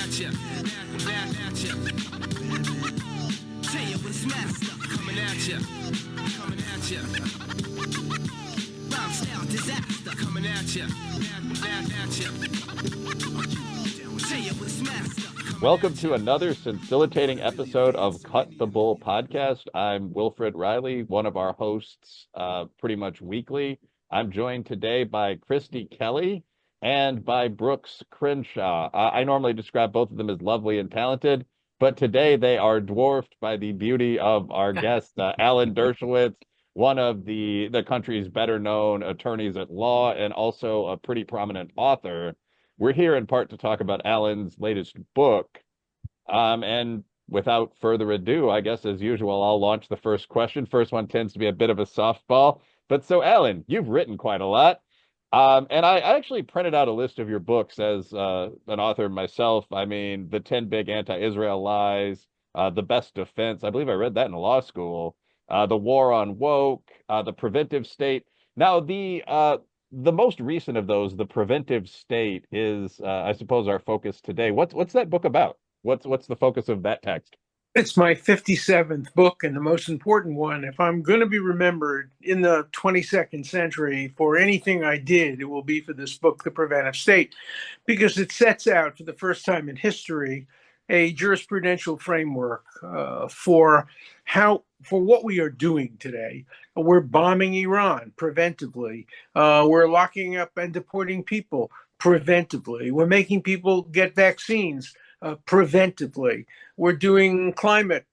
at ya, back at ya. Tell you what's master, coming at ya, coming at ya. Rhyme style disaster, coming at ya, back at ya. Tell you what's master. Welcome to another scintillating episode of Cut the Bull podcast. I'm Wilfred Reilly, one of our hosts pretty much weekly. I'm joined today by Christy Kelly and by Brooks Crenshaw. I normally describe both of them as lovely and talented, but today they are dwarfed by the beauty of our guest, Alan Dershowitz, one of the country's better known attorneys at law and also a pretty prominent author. We're here in part to talk about Alan's latest book. And without further ado, I guess as usual, I'll launch the first question. First one tends to be a bit of a softball. But so, Alan, you've written quite a lot. And I actually printed out a list of your books as an author myself. I mean, The 10 Big Anti-Israel Lies, The Best Defense. I believe I read that in law school. The War on Woke, The Preventive State. Now, the most recent of those, The Preventive State, is, I suppose, our focus today. What's that book about? What's the focus of that text? It's my 57th book and the most important one. If I'm going to be remembered in the 22nd century for anything I did, it will be for this book, The Preventive State, because it sets out for the first time in history a jurisprudential framework for what we are doing today. We're bombing Iran preventively. We're locking up and deporting people preventively. We're making people get vaccines preventively. We're doing climate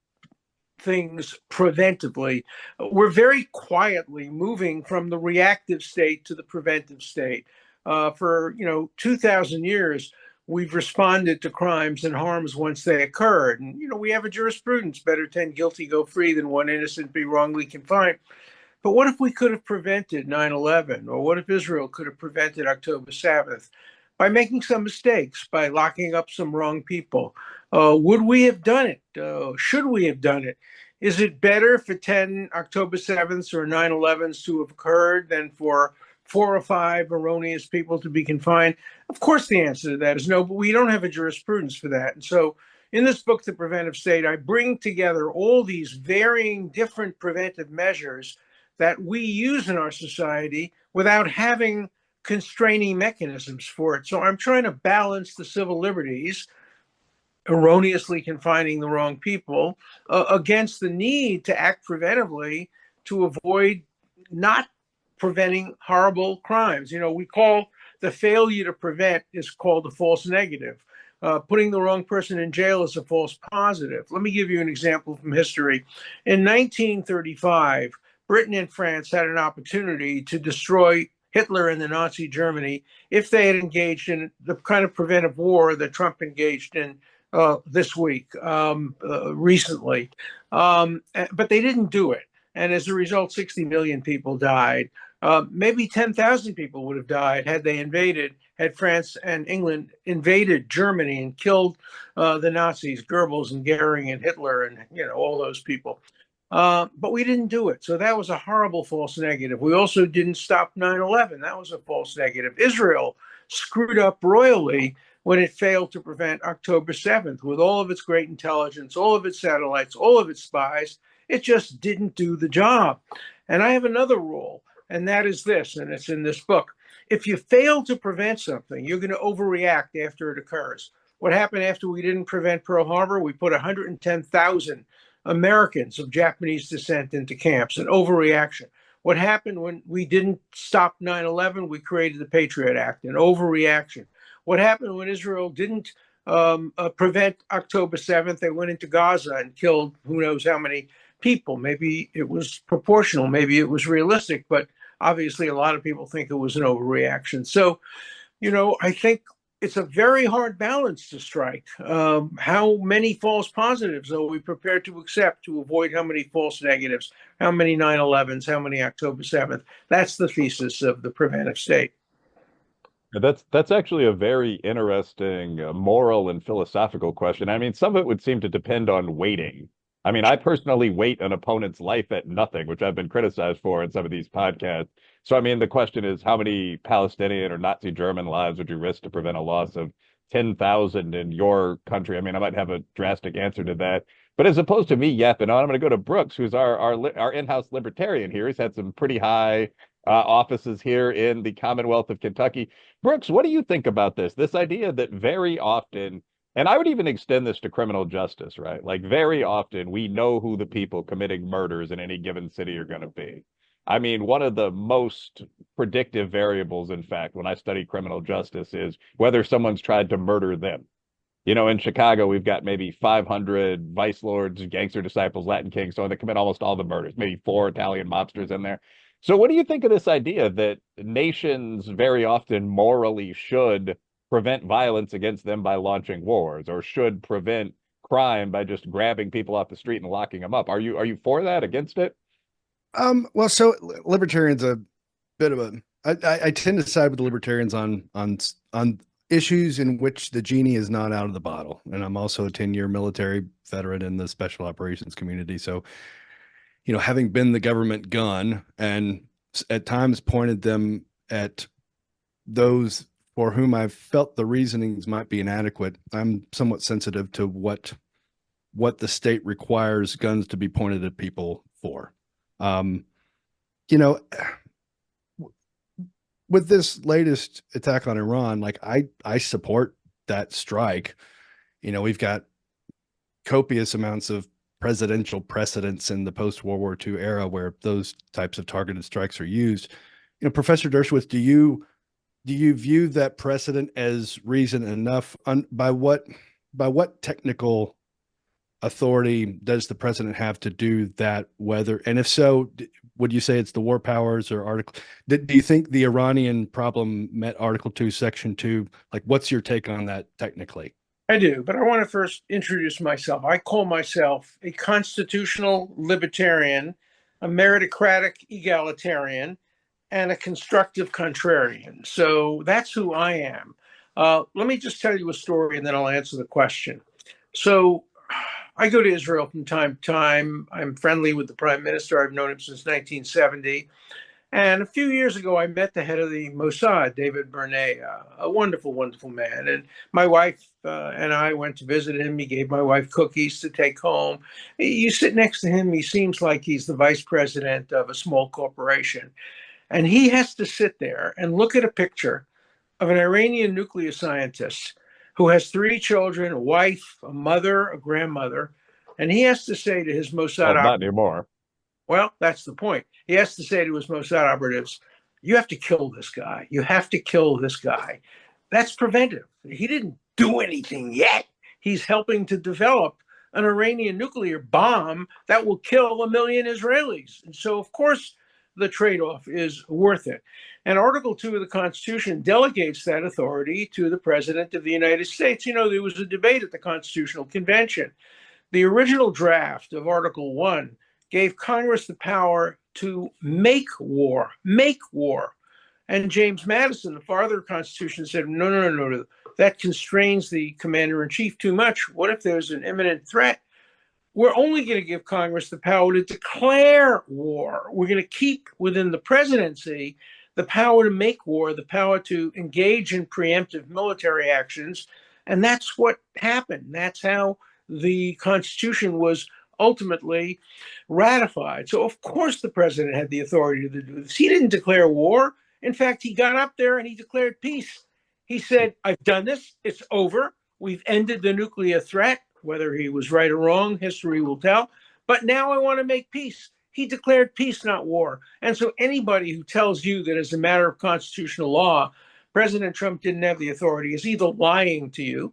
things preventively. We're very quietly moving from the reactive state to the preventive state. For 2,000 years, we've responded to crimes and harms once they occurred. And, we have a jurisprudence, better 10 guilty go free than one innocent be wrongly confined. But what if we could have prevented 9/11? Or what if Israel could have prevented October 7th? By making some mistakes, by locking up some wrong people. Would we have done it? Should we have done it? Is it better for 10 October 7ths or 9/11s to have occurred than for 4 or 5 erroneous people to be confined? Of course, the answer to that is no, but we don't have a jurisprudence for that. And so in this book, The Preventive State, I bring together all these varying different preventive measures that we use in our society without having constraining mechanisms for it. So I'm trying to balance the civil liberties, erroneously confining the wrong people, against the need to act preventively to avoid not preventing horrible crimes. We call the failure to prevent is called a false negative. Putting the wrong person in jail is a false positive. Let me give you an example from history. In 1935, Britain and France had an opportunity to destroy Hitler and the Nazi Germany if they had engaged in the kind of preventive war that Trump engaged in this week, recently. But they didn't do it. And as a result, 60 million people died. Maybe 10,000 people would have died had France and England invaded Germany and killed the Nazis, Goebbels and Goering and Hitler and all those people. But we didn't do it. So that was a horrible false negative. We also didn't stop 9/11. That was a false negative. Israel screwed up royally when it failed to prevent October 7th. With all of its great intelligence, all of its satellites, all of its spies, it just didn't do the job. And I have another rule, and that is this, and it's in this book. If you fail to prevent something, you're going to overreact after it occurs. What happened after we didn't prevent Pearl Harbor? We put 110,000 Americans of Japanese descent into camps, an overreaction. What happened when we didn't stop 9/11? We created the Patriot Act, an overreaction. What happened when Israel didn't prevent October 7th? They went into Gaza and killed who knows how many people. Maybe it was proportional, maybe it was realistic, but obviously a lot of people think it was an overreaction. So, I think it's a very hard balance to strike. How many false positives are we prepared to accept to avoid how many false negatives, how many 9/11s, how many October 7th? That's the thesis of The Preventive State. That's actually a very interesting moral and philosophical question. I mean, some of it would seem to depend on waiting. I mean, I personally weight an opponent's life at nothing, which I've been criticized for in some of these podcasts. So, I mean, the question is, how many Palestinian or Nazi German lives would you risk to prevent a loss of 10,000 in your country? I mean, I might have a drastic answer to that. But as opposed to me yapping on, I'm going to go to Brooks, who's our in-house libertarian here. He's had some pretty high offices here in the Commonwealth of Kentucky. Brooks, what do you think about this? This idea that very often, and I would even extend this to criminal justice, right? Like very often we know who the people committing murders in any given city are going to be. I mean, one of the most predictive variables, in fact, when I study criminal justice is whether someone's tried to murder them. You know, in Chicago, we've got maybe 500 vice lords, gangster disciples, Latin kings, so they commit almost all the murders, maybe 4 Italian mobsters in there. So what do you think of this idea that nations very often morally should prevent violence against them by launching wars, or should prevent crime by just grabbing people off the street and locking them up? Are you for that, against it? Well, so libertarians a bit of a. I tend to side with the libertarians on issues in which the genie is not out of the bottle, and I'm also a 10-year military veteran in the special operations community. So, having been the government gun and at times pointed them at those for whom I've felt the reasonings might be inadequate, I'm somewhat sensitive to what the state requires guns to be pointed at people for. With this latest attack on Iran, like I support that strike. We've got copious amounts of presidential precedents in the post-World War II era where those types of targeted strikes are used. Professor Dershowitz, do you view that precedent as reason enough? By what technical authority does the president have to do that? Whether, and if so, would you say it's the war powers or article? Do you think the Iranian problem met Article 2, Section 2? Like, what's your take on that technically? I do, but I want to first introduce myself. I call myself a constitutional libertarian, a meritocratic egalitarian, and a constructive contrarian. So that's who I am. Let me just tell you a story and then I'll answer the question. So I go to Israel from time to time. I'm friendly with the prime minister. I've known him since 1970. And a few years ago, I met the head of the Mossad, David Bernea, a wonderful, wonderful man. And my wife and I went to visit him. He gave my wife cookies to take home. You sit next to him, he seems like he's the vice president of a small corporation. And he has to sit there and look at a picture of an Iranian nuclear scientist who has 3 children, a wife, a mother, a grandmother. And he has to say to his Mossad... Not anymore. Well, that's the point. He has to say to his Mossad operatives, you have to kill this guy. You have to kill this guy. That's preventive. He didn't do anything yet. He's helping to develop an Iranian nuclear bomb that will kill 1 million Israelis. And so, of course, the trade-off is worth it. And Article 2 of the Constitution delegates that authority to the President of the United States. There was a debate at the Constitutional Convention. The original draft of Article 1 gave Congress the power to make war. And James Madison, the father of the Constitution, said, no, that constrains the commander-in-chief too much. What if there's an imminent threat? We're only going to give Congress the power to declare war. We're going to keep within the presidency the power to make war, the power to engage in preemptive military actions. And that's what happened. That's how the Constitution was ultimately ratified. So, of course, the president had the authority to do this. He didn't declare war. In fact, he got up there and he declared peace. He said, I've done this. It's over. We've ended the nuclear threat. Whether he was right or wrong, history will tell. But now I want to make peace. He declared peace, not war. And so anybody who tells you that as a matter of constitutional law, President Trump didn't have the authority is either lying to you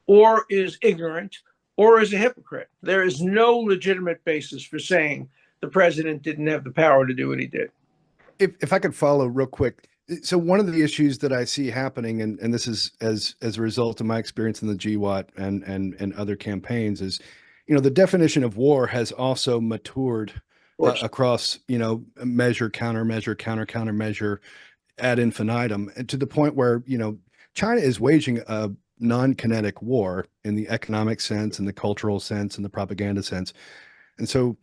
or is ignorant or is a hypocrite. There is no legitimate basis for saying the president didn't have the power to do what he did. If I could follow real quick. So one of the issues that I see happening, and this is as a result of my experience in the GWAT and other campaigns, is, the definition of war has also matured across, measure, countermeasure ad infinitum, and to the point where, China is waging a non-kinetic war in the economic sense, in the cultural sense, in the propaganda sense. And so,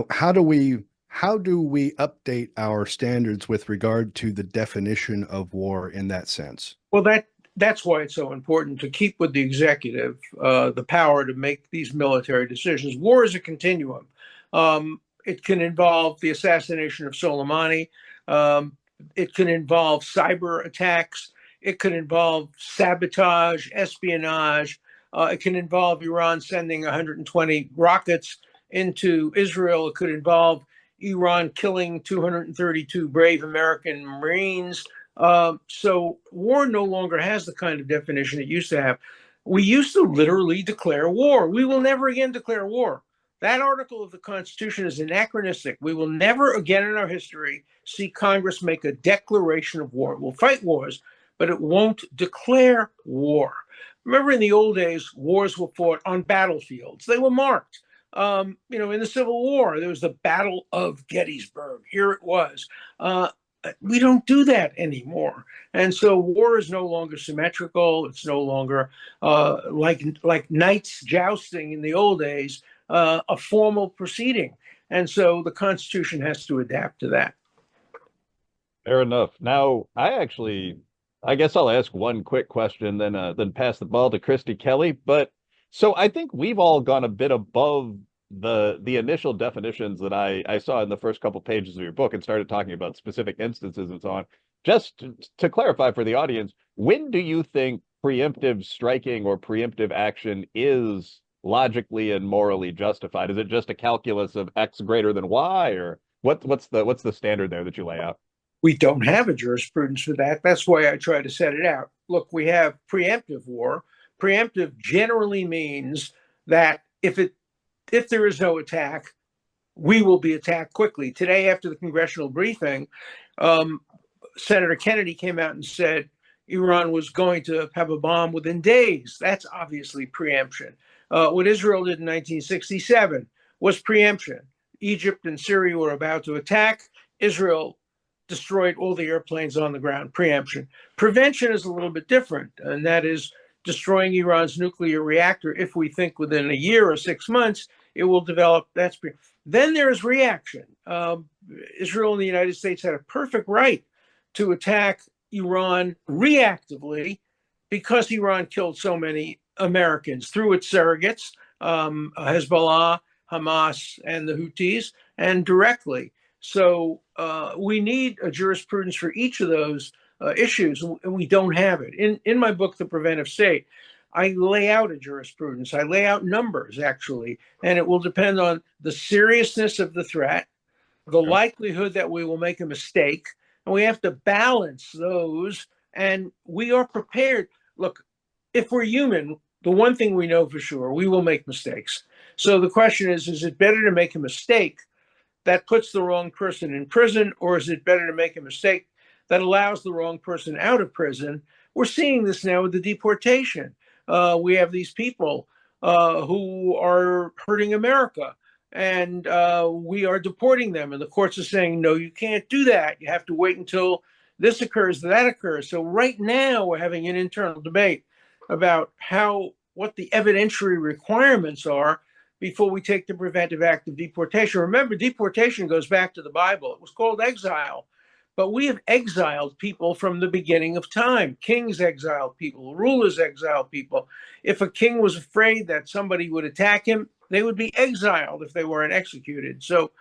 how do we update our standards with regard to the definition of war in that sense? Well, that that's why it's so important to keep with the executive the power to make these military decisions. War is a continuum. It can involve the assassination of Soleimani. It can involve cyber attacks. It could involve sabotage, espionage. It can involve Iran sending 120 rockets into Israel. It could involve Iran killing 232 brave American Marines. So war no longer has the kind of definition it used to have. We used to literally declare war. We will never again declare war. That article of the Constitution is anachronistic. We will never again in our history see Congress make a declaration of war. It will fight wars, but it won't declare war. Remember, in the old days, wars were fought on battlefields. They were marked. In the Civil War, there was the Battle of Gettysburg. Here it was. We don't do that anymore. And so war is no longer symmetrical. It's no longer like knights jousting in the old days, a formal proceeding. And so the Constitution has to adapt to that. Fair enough. Now, I guess I'll ask one quick question, then pass the ball to Christy Kelly. But so I think we've all gone a bit above the initial definitions that I saw in the first couple pages of your book and started talking about specific instances and so on. Just to clarify for the audience, when do you think preemptive striking or preemptive action is logically and morally justified? Is it just a calculus of X greater than Y, or what's the standard there that you lay out? We don't have a jurisprudence for that. That's why I try to set it out. Look, we have preemptive war. Preemptive generally means that if there is no attack, we will be attacked quickly. Today, after the congressional briefing, Senator Kennedy came out and said Iran was going to have a bomb within days. That's obviously preemption. What Israel did in 1967 was preemption. Egypt and Syria were about to attack. Israel destroyed all the airplanes on the ground. Preemption. Prevention is a little bit different, and that is destroying Iran's nuclear reactor if we think within a year or 6 months it will develop. Then there is reaction. Israel and the United States had a perfect right to attack Iran reactively because Iran killed so many Americans through its surrogates, Hezbollah, Hamas, and the Houthis, and directly. So we need a jurisprudence for each of those issues, and we don't have it. In my book, The Preventive State, I lay out a jurisprudence. I lay out numbers, actually, and it will depend on the seriousness of the threat, the likelihood that we will make a mistake, and we have to balance those, and we are prepared. Look, if we're human, the one thing we know for sure, we will make mistakes. So the question is it better to make a mistake that puts the wrong person in prison, or is it better to make a mistake that allows the wrong person out of prison? We're seeing this now with the deportation. We have these people who are hurting America, and we are deporting them. And the courts are saying, no, you can't do that. You have to wait until this occurs, that occurs. So right now we're having an internal debate about what the evidentiary requirements are before we take the preventive act of deportation. Remember, deportation goes back to the Bible. It was called exile, but we have exiled people from the beginning of time. Kings exiled people, rulers exiled people. If a king was afraid that somebody would attack him, they would be exiled if they weren't executed. So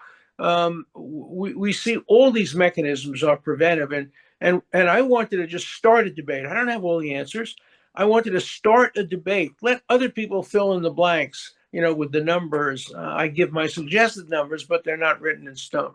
we see all these mechanisms are preventive, and I wanted to just start a debate. I don't have all the answers. I wanted to start a debate. Let other people fill in the blanks, with the numbers. I give my suggested numbers, but they're not written in stone.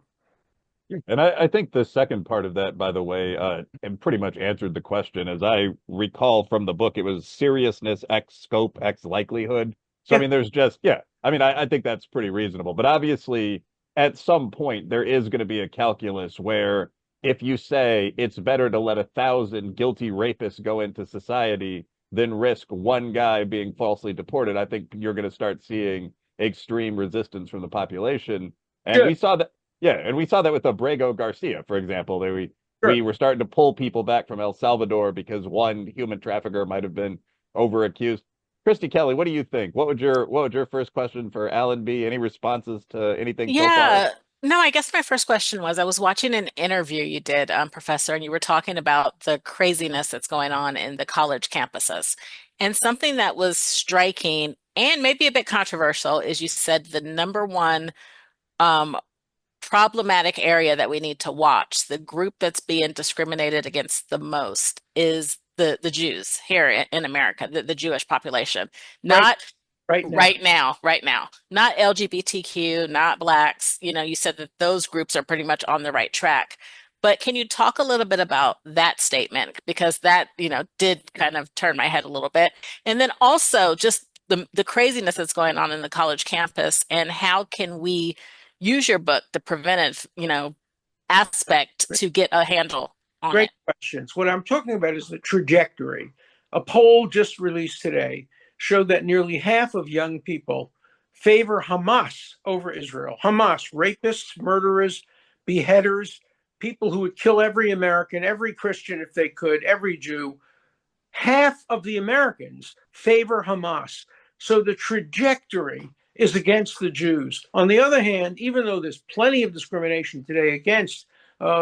And I think the second part of that, by the way, and pretty much answered the question. As I recall from the book, it was seriousness, X scope, X likelihood. So, I mean, there's just, I think that's pretty reasonable. But obviously, at some point, there is going to be a calculus where if you say it's better to let 1,000 guilty rapists go into society than risk one guy being falsely deported, I think you're going to start seeing extreme resistance from the population. And we saw that. Yeah, and we saw that with Abrego Garcia, for example. We were starting to pull people back from El Salvador because one human trafficker might have been over accused. Christy Kelly, what do you think? What would your first question for Alan be? Any responses to anything so far? No, I guess my first question was I was watching an interview you did, Professor, and you were talking about the craziness that's going on in the college campuses. And something that was striking and maybe a bit controversial is you said the number one um, problematic area that we need to watch, the group that's being discriminated against the most is the Jews here in America, the Jewish population. Right, Not right now. right now, not LGBTQ, not blacks. You said that those groups are pretty much on the right track. But can you talk a little bit about that statement? Because that, did kind of turn my head a little bit. And then also just the craziness that's going on in the college campus and how can we use your book, the preventive, aspect to get a handle on Great it. questions. What I'm talking about is the trajectory. A poll just released today showed that nearly half of young people favor Hamas over Israel. Hamas, rapists, murderers, beheaders, people who would kill every American, every Christian if they could, every Jew. Half of the Americans favor Hamas. So the trajectory is against the Jews. On the other hand, even though there's plenty of discrimination today against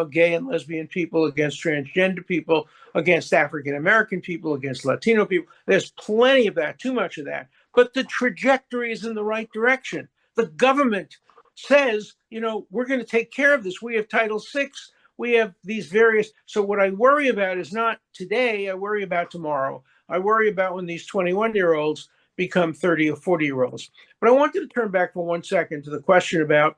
gay and lesbian people, against transgender people, against African American people, against Latino people, there's plenty of that, too much of that. But the trajectory is in the right direction. The government says, we're going to take care of this. We have Title VI. We have these various. So what I worry about is not today. I worry about tomorrow. I worry about when these 21-year-olds become 30 or 40-year-olds. But I wanted to turn back for 1 second to the question about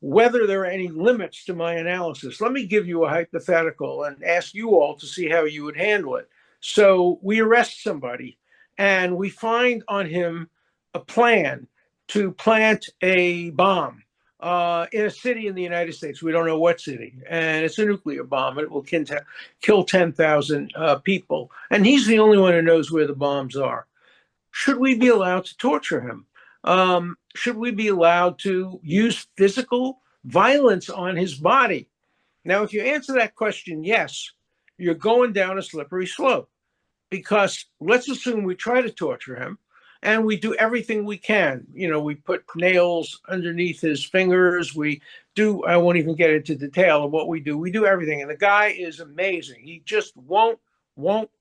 whether there are any limits to my analysis. Let me give you a hypothetical and ask you all to see how you would handle it. So we arrest somebody and we find on him a plan to plant a bomb in a city in the United States. We don't know what city. And it's a nuclear bomb. And it will kill 10,000 people. And he's the only one who knows where the bombs are. Should we be allowed to torture him? Should we be allowed to use physical violence on his body? Now, if you answer that question, yes, you're going down a slippery slope. Because let's assume we try to torture him and we do everything we can. We put nails underneath his fingers. I won't even get into detail of what we do. We do everything. And the guy is amazing. He just won't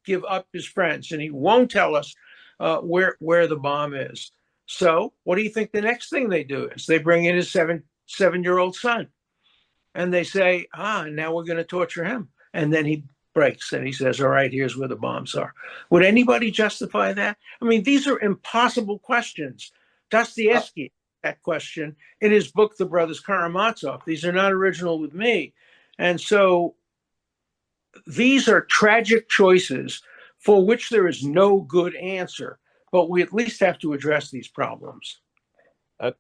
give up his friends, and he won't tell us where the bomb is. So what do you think the next thing they do is? They bring in his seven-year-old son, and they say, now we're going to torture him. And then he breaks and he says, all right, here's where the bombs are. Would anybody justify that? I mean, these are impossible questions. Dostoevsky that question in his book, The Brothers Karamazov. These are not original with me. And so these are tragic choices for which there is no good answer, but we at least have to address these problems.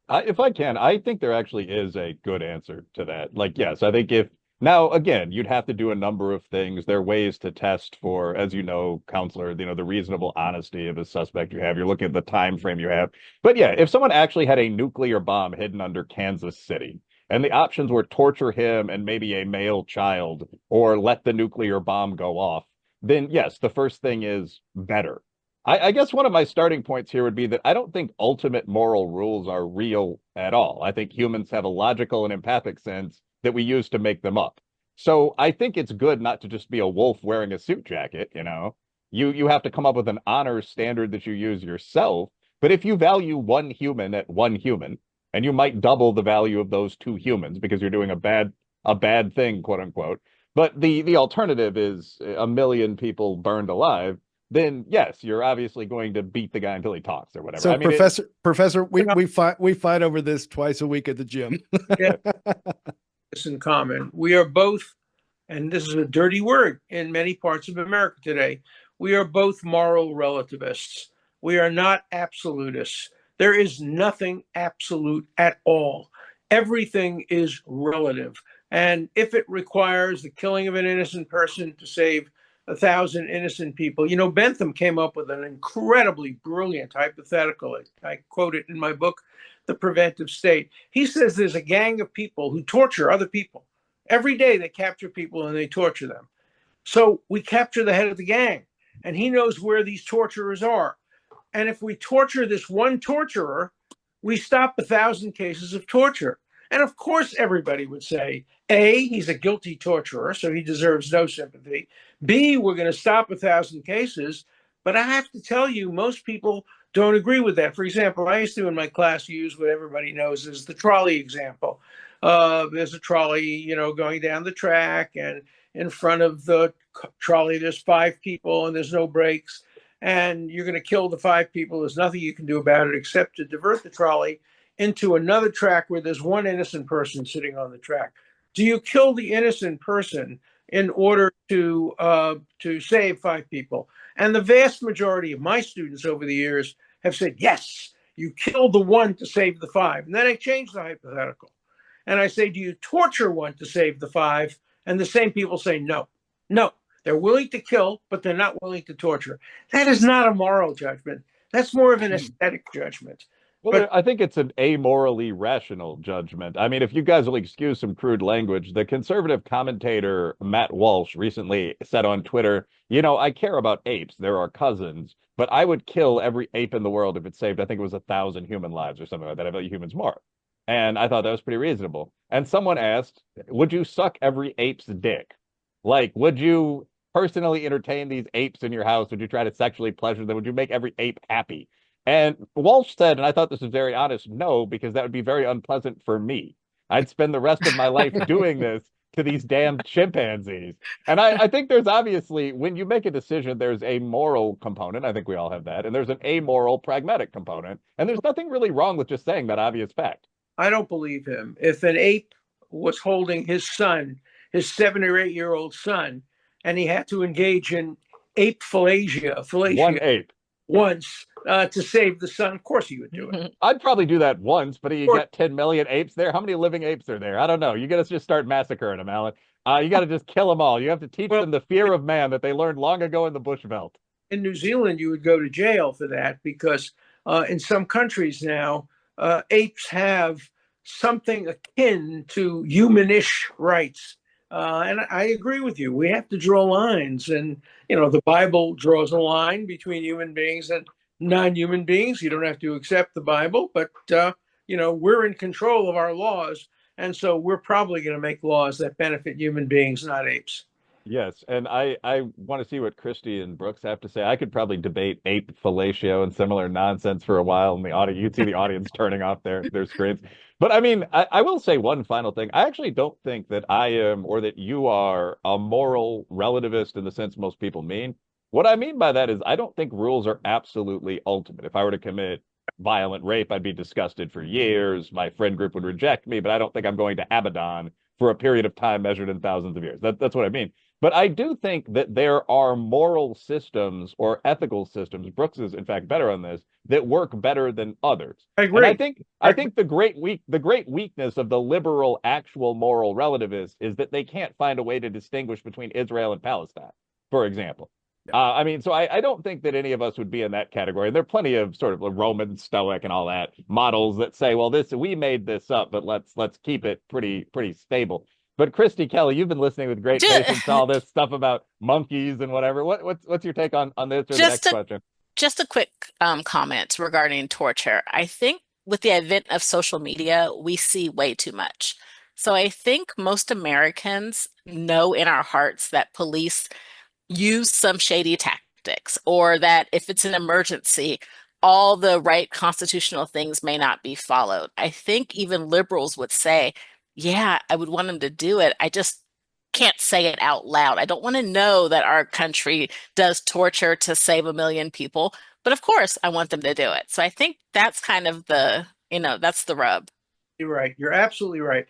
If I can, I think there actually is a good answer to that. Like, yes, I think now, again, you'd have to do a number of things. There are ways to test for, as you know, counselor, the reasonable honesty of a suspect you have. You're looking at the time frame you have. But yeah, if someone actually had a nuclear bomb hidden under Kansas City, and the options were torture him and maybe a male child, or let the nuclear bomb go off, then yes, the first thing is better. I guess one of my starting points here would be that I don't think ultimate moral rules are real at all. I think humans have a logical and empathic sense that we use to make them up. So I think it's good not to just be a wolf wearing a suit jacket, You have to come up with an honor standard that you use yourself. But if you value one human at one human, and you might double the value of those two humans because you're doing a bad thing, quote unquote. But the alternative is a million people burned alive. Then yes, you're obviously going to beat the guy until he talks or whatever. So, Professor, we fight over this twice a week at the gym. This in common. We are both, and this is a dirty word in many parts of America today, we are both moral relativists. We are not absolutists. There is nothing absolute at all. Everything is relative. And if it requires the killing of an innocent person to save 1,000 innocent people. Bentham came up with an incredibly brilliant hypothetical. I quote it in my book, The Preventive State. He says there's a gang of people who torture other people. Every day they capture people and they torture them. So we capture the head of the gang, and he knows where these torturers are. And if we torture this one torturer, we stop 1,000 cases of torture. And of course, everybody would say, A, he's a guilty torturer, so he deserves no sympathy. B, we're going to stop 1,000 cases. But I have to tell you, most people don't agree with that. For example, I used to in my class use what everybody knows is the trolley example. There's a trolley, going down the track, and in front of the trolley, there's 5 people and there's no brakes. And you're going to kill the 5 people. There's nothing you can do about it except to divert the trolley into another track where there's one innocent person sitting on the track. Do you kill the innocent person in order to save 5 people? And the vast majority of my students over the years have said, yes, you kill the one to save the 5. And then I change the hypothetical. And I say, do you torture one to save the 5? And the same people say, no, no. They're willing to kill, but they're not willing to torture. That is not a moral judgment. That's more of an aesthetic judgment. Well, I think it's an amorally rational judgment. I mean, if you guys will excuse some crude language, the conservative commentator Matt Walsh recently said on Twitter, I care about apes. They're our cousins, but I would kill every ape in the world if it saved, I think it was 1,000 human lives or something like that. I value humans more. And I thought that was pretty reasonable. And someone asked, would you suck every ape's dick? Like, would you personally entertain these apes in your house? Would you try to sexually pleasure them? Would you make every ape happy? And Walsh said, and I thought this was very honest, no, because that would be very unpleasant for me. I'd spend the rest of my life doing this to these damn chimpanzees. And I think there's obviously, when you make a decision, there's a moral component. I think we all have that. And there's an amoral, pragmatic component. And there's nothing really wrong with just saying that obvious fact. I don't believe him. If an ape was holding his son, his 7 or 8-year-old son, and he had to engage in ape fellatio, One ape. Once to save the son, of course he would do it. I'd probably do that once, but you got 10 million apes there. How many living apes are there? I don't know. You got to just start massacring them, Alan. You got to just kill them all. You have to teach them the fear of man that they learned long ago in the bush veld. In New Zealand, you would go to jail for that because in some countries now, apes have something akin to humanish rights. And I agree with you. We have to draw lines. And, the Bible draws a line between human beings and non-human beings. You don't have to accept the Bible, but, we're in control of our laws. And so we're probably going to make laws that benefit human beings, not apes. Yes, and I want to see what Christy and Brooks have to say. I could probably debate ape fellatio and similar nonsense for a while in the audience. You'd see the audience turning off their screens. But I mean, I will say one final thing. I actually don't think that I am or that you are a moral relativist in the sense most people mean. What I mean by that is I don't think rules are absolutely ultimate. If I were to commit violent rape, I'd be disgusted for years. My friend group would reject me, but I don't think I'm going to Abaddon for a period of time measured in thousands of years. That's what I mean. But I do think that there are moral systems or ethical systems, Brooks is in fact better on this, that work better than others. I agree. And I think the great weakness of the liberal actual moral relativists is that they can't find a way to distinguish between Israel and Palestine, for example. I mean, so I don't think that any of us would be in that category. And there are plenty of sort of Roman Stoic and all that models that say, well, we made this up, but let's keep it pretty stable. But Christy Kelly, you've been listening with great patience to all this stuff about monkeys and whatever. What's your take on this or the next question? Just a quick comment regarding torture. I think with the advent of social media, we see way too much. So I think most Americans know in our hearts that police use some shady tactics, or that if it's an emergency, all the right constitutional things may not be followed. I think even liberals would say, yeah, I would want them to do it. I just can't say it out loud. I don't want to know that our country does torture to save 1 million people. But of course, I want them to do it. So I think that's kind of that's the rub. You're right. You're absolutely right.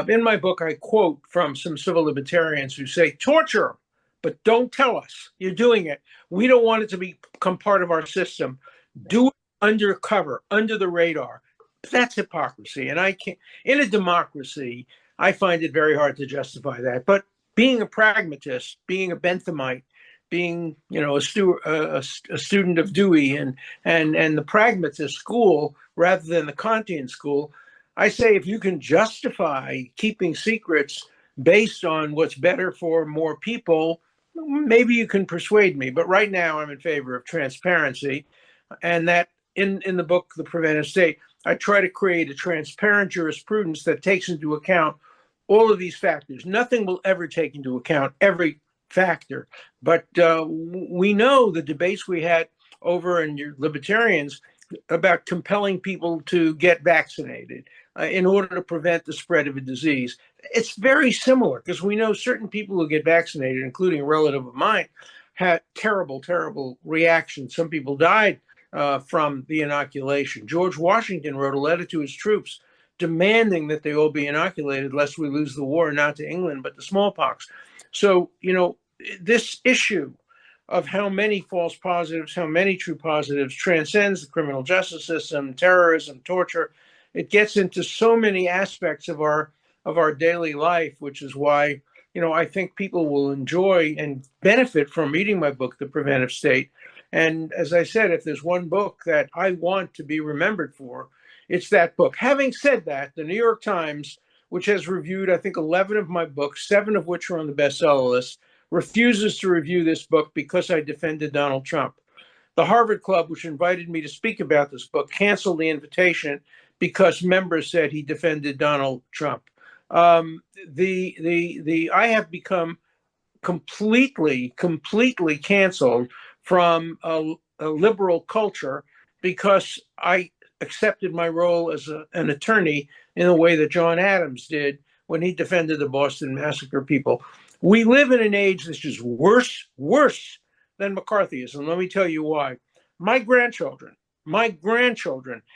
In my book, I quote from some civil libertarians who say, torture, but don't tell us you're doing it. We don't want it to become part of our system. Do it undercover, under the radar. That's hypocrisy. And in a democracy, I find it very hard to justify that. But being a pragmatist, being a Benthamite, being a student of Dewey and the pragmatist school rather than the Kantian school, I say if you can justify keeping secrets based on what's better for more people, maybe you can persuade me. But right now I'm in favor of transparency, and that in the book, The Preventive State, I try to create a transparent jurisprudence that takes into account all of these factors. Nothing will ever take into account every factor, but we know the debates we had over in your libertarians about compelling people to get vaccinated in order to prevent the spread of a disease. It's very similar because we know certain people who get vaccinated, including a relative of mine, had terrible, terrible reactions. Some people died from the inoculation. George Washington wrote a letter to his troops demanding that they all be inoculated lest we lose the war, not to England, but to smallpox. So, this issue of how many false positives, how many true positives transcends the criminal justice system, terrorism, torture. It gets into so many aspects of our daily life, which is why, I think people will enjoy and benefit from reading my book, The Preventive State. And as I said, if there's one book that I want to be remembered for, it's that book. Having said that, the New York Times, which has reviewed, I think, 11 of my books, 7 of which are on the bestseller list, refuses to review this book because I defended Donald Trump. The Harvard Club, which invited me to speak about this book, canceled the invitation because members said he defended Donald Trump. I have become completely canceled from a liberal culture because I accepted my role as an attorney in a way that John Adams did when he defended the Boston Massacre people. We live in an age that's just worse than McCarthyism. Let me tell you why. My grandchildren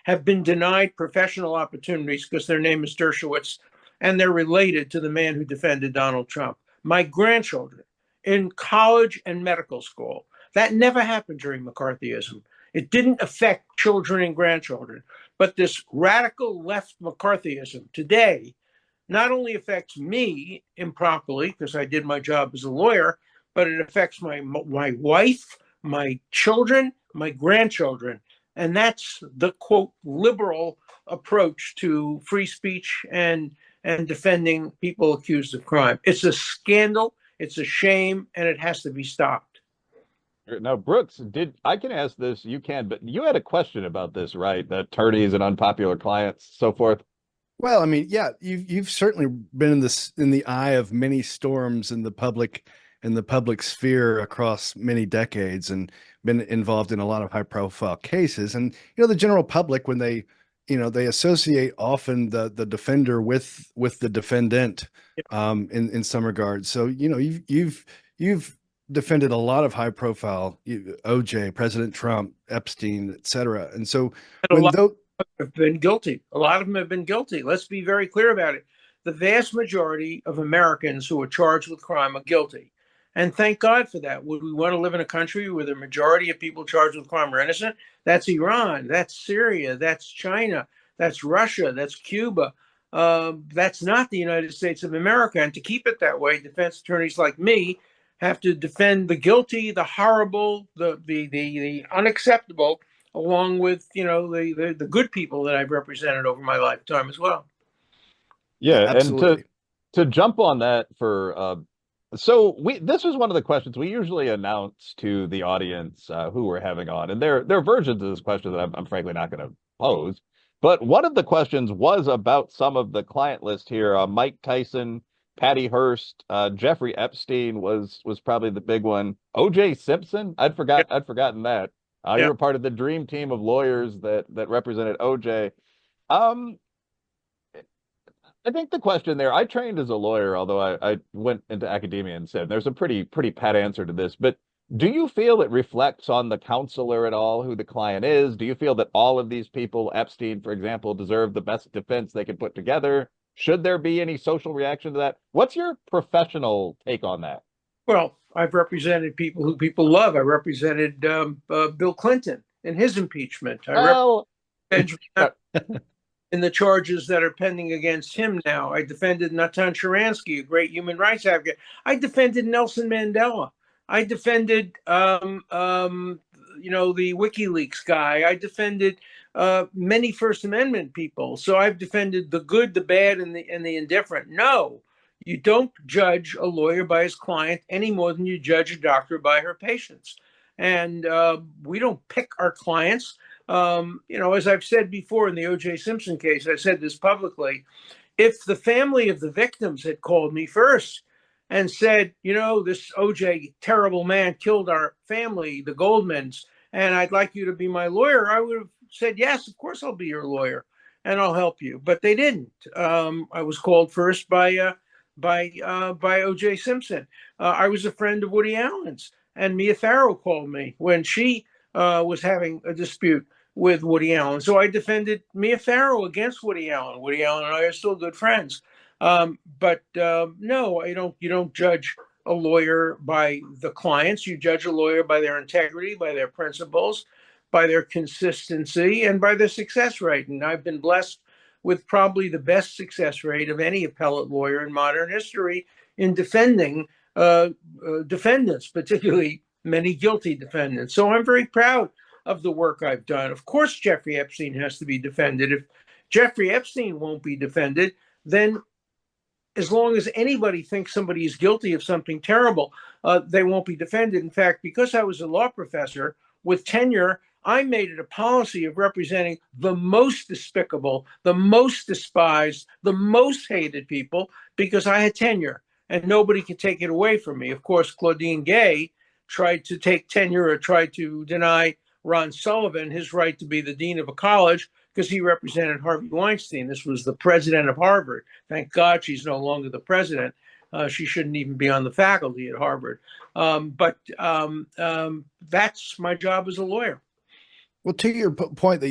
have been denied professional opportunities because their name is Dershowitz and they're related to the man who defended Donald Trump. My grandchildren in college and medical school. That never happened during McCarthyism. It didn't affect children and grandchildren. But this radical left McCarthyism today not only affects me improperly because I did my job as a lawyer, but it affects my wife, my children, my grandchildren. And that's the, quote, liberal approach to free speech and defending people accused of crime. It's a scandal, it's a shame, and it has to be stopped. Now, Brooks, I can ask this, you can, but you had a question about this, right? The attorneys and unpopular clients, so forth. Well, I mean, yeah, you've certainly been in the eye of many storms in the public sphere across many decades, and been involved in a lot of high profile cases. And the general public, when they associate often the defender with the defendant in some regards. So you've defended a lot of high profile OJ, President Trump, Epstein, etc. And so have been guilty. A lot of them have been guilty. Let's be very clear about it. The vast majority of Americans who are charged with crime are guilty. And thank God for that. Would we want to live in a country where the majority of people charged with crime are innocent? That's Iran, that's Syria, that's China, that's Russia, that's Cuba. That's not the United States of America. And to keep it that way, defense attorneys like me have to defend the guilty, the horrible, the unacceptable, along with the good people that I've represented over my lifetime as well. Yeah, absolutely. And to jump on that for this was one of the questions we usually announce to the audience who we're having on, and there are versions of this question that I'm frankly not going to pose. But one of the questions was about some of the client list here. Mike Tyson, Patty Hearst, Jeffrey Epstein was probably the big one. O.J. Simpson, I'd forgotten that. You were part of the dream team of lawyers that represented OJ. I think the question there, I trained as a lawyer, although I went into academia instead. There's a pretty pat answer to this, but do you feel it reflects on the counselor at all, who the client is? Do you feel that all of these people, Epstein, for example, deserve the best defense they could put together? Should there be any social reaction to that? What's your professional take on that? Well, I've represented people who people love. I represented Bill Clinton in his impeachment. I represented in the charges that are pending against him now. I defended Natan Sharansky, a great human rights advocate. I defended Nelson Mandela. I defended, the WikiLeaks guy. I defended many First Amendment people. So I've defended the good, the bad, and the indifferent. No, you don't judge a lawyer by his client any more than you judge a doctor by her patients. And we don't pick our clients. As I've said before in the O.J. Simpson case, I said this publicly. If the family of the victims had called me first and said, this OJ terrible man killed our family, the Goldmans, and I'd like you to be my lawyer, I would have said, yes, of course I'll be your lawyer and I'll help you. But they didn't. I was called first by OJ Simpson. I was a friend of Woody Allen's, and Mia Farrow called me when she was having a dispute with Woody Allen. So I defended Mia Farrow against Woody Allen. Woody Allen and I are still good friends. But no, you don't judge a lawyer by the clients. You judge a lawyer by their integrity, by their principles, by their consistency, and by their success rate. And I've been blessed with probably the best success rate of any appellate lawyer in modern history in defending defendants, particularly many guilty defendants. So I'm very proud of the work I've done. Of course, Jeffrey Epstein has to be defended. If Jeffrey Epstein won't be defended, then as long as anybody thinks somebody is guilty of something terrible, they won't be defended. In fact, because I was a law professor with tenure, I made it a policy of representing the most despicable, the most despised, the most hated people because I had tenure and nobody could take it away from me. Of course, Claudine Gay tried to take tenure or tried to deny Ron Sullivan his right to be the dean of a college because he represented Harvey Weinstein. This was the president of Harvard. Thank God she's no longer the president. She shouldn't even be on the faculty at Harvard. But that's my job as a lawyer. Well, to your point that